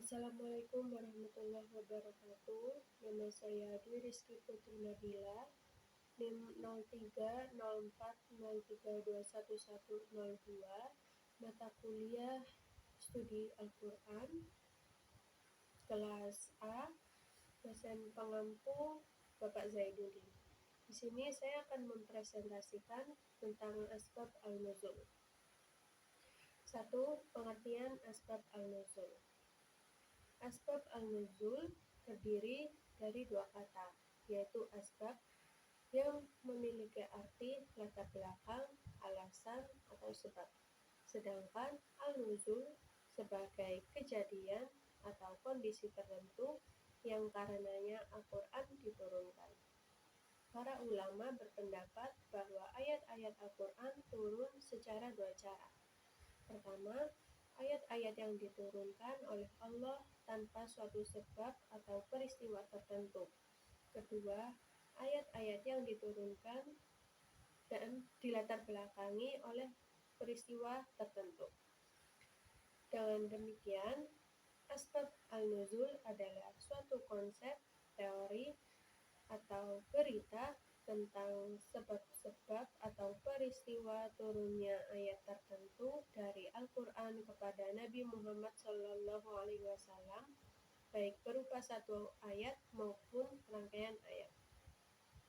Assalamualaikum warahmatullahi wabarakatuh. Nama saya Dwi Rizky Putri Nabila, NIM 030403211102, mata kuliah studi Al-Quran, kelas A, dosen pengampu Bapak Zainuddin. Di sini saya akan mempresentasikan tentang asbab al-nuzul. 1. Pengertian asbab al-nuzul. Asbab al-nuzul terdiri dari dua kata, yaitu asbab yang memiliki arti latar belakang, alasan, atau sebab. Sedangkan al-nuzul sebagai kejadian atau kondisi tertentu yang karenanya Al-Quran diturunkan. Para ulama berpendapat bahwa ayat-ayat Al-Quran turun secara dua cara. Pertama, ayat-ayat yang diturunkan oleh Allah tanpa suatu sebab atau peristiwa tertentu. Kedua, ayat-ayat yang diturunkan dan dilatar belakangi oleh peristiwa tertentu. Dengan demikian, asbab al-nuzul adalah suatu konsep, teori, atau berita tentang sebab-sebab atau peristiwa turunnya ayat tertentu dari Al-Quran kepada Nabi Muhammad SAW, baik berupa satu ayat maupun rangkaian ayat.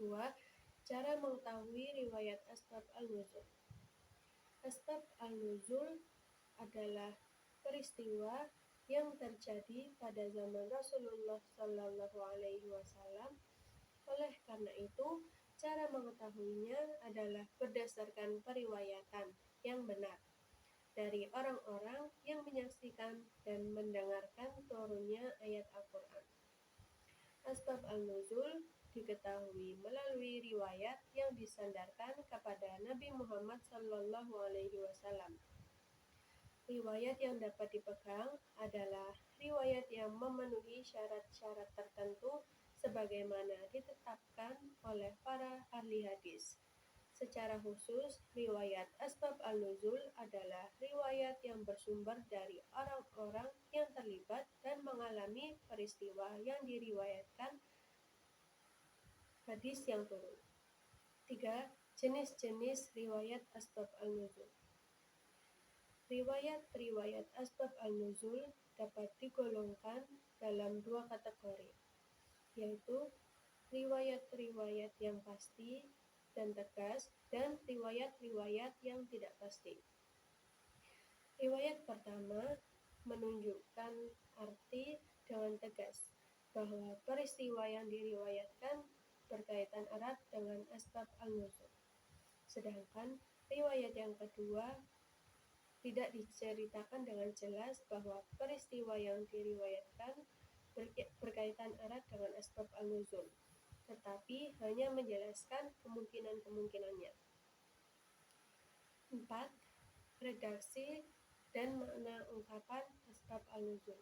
2. Cara mengetahui riwayat asbab al-nuzul. Asbab al-nuzul adalah peristiwa yang terjadi pada zaman Rasulullah SAW. Oleh karena itu, cara mengetahuinya adalah berdasarkan periwayatan yang benar dari orang-orang yang menyaksikan dan mendengarkan turunnya ayat Al-Quran. Asbab al-nuzul diketahui melalui riwayat yang disandarkan kepada Nabi Muhammad SAW. Riwayat yang dapat dipegang adalah riwayat yang memenuhi syarat-syarat tertentu sebagaimana ditetapkan oleh para ahli hadis. Secara khusus, riwayat asbab al-nuzul adalah riwayat yang bersumber dari orang-orang yang terlibat dan mengalami peristiwa yang diriwayatkan hadis yang turun. 3. Jenis-jenis riwayat asbab al-nuzul. Riwayat-riwayat asbab al-nuzul dapat digolongkan dalam dua kategori, yaitu riwayat-riwayat yang pasti dan tegas dan riwayat-riwayat yang tidak pasti. Riwayat pertama menunjukkan arti dengan tegas bahwa peristiwa yang diriwayatkan berkaitan erat dengan asbab al-nuzul. Sedangkan riwayat yang kedua tidak diceritakan dengan jelas bahwa peristiwa yang diriwayatkan berkaitan erat dengan asbab al-nuzul, tetapi hanya menjelaskan kemungkinan-kemungkinannya. 4. Redaksi dan makna ungkapan asbab al-nuzul.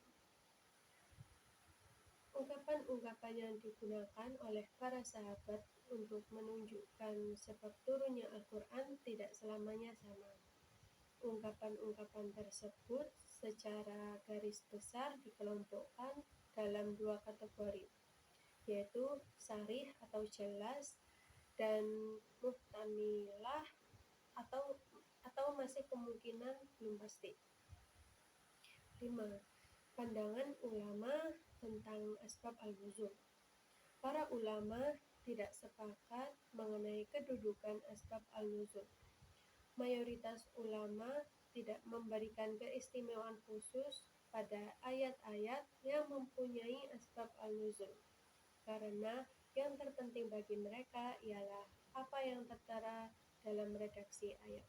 Ungkapan-ungkapan yang digunakan oleh para sahabat untuk menunjukkan sebab turunnya Al-Quran tidak selamanya sama. Ungkapan-ungkapan tersebut secara garis besar dikelompokkan dalam dua kategori, yaitu sharih atau jelas dan muhtamilah atau masih kemungkinan belum pasti. 5. Pandangan ulama tentang asbab al-nuzul. Para ulama tidak sepakat mengenai kedudukan asbab al-nuzul. Mayoritas ulama tidak memberikan keistimewaan khusus pada ayat-ayat yang mempunyai asbab al-nuzul, karena yang terpenting bagi mereka ialah apa yang tertera dalam redaksi ayat.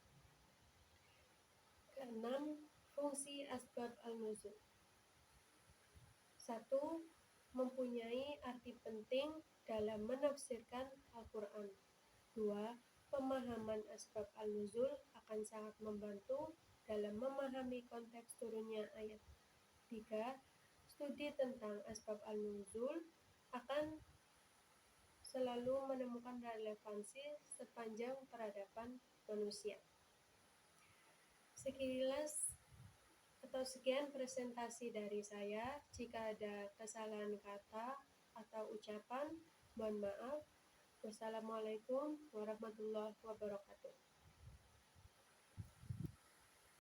Keenam, fungsi asbab al-nuzul. 1. Mempunyai arti penting dalam menafsirkan Al-Quran. 2. Pemahaman asbab al-nuzul akan sangat membantu dalam memahami konteks turunnya ayat. 3. Studi tentang asbab al-nuzul akan selalu menemukan relevansi sepanjang peradaban manusia. Sekilas Atau sekian presentasi dari saya. Jika ada kesalahan kata atau ucapan, mohon maaf. Wassalamualaikum warahmatullahi wabarakatuh.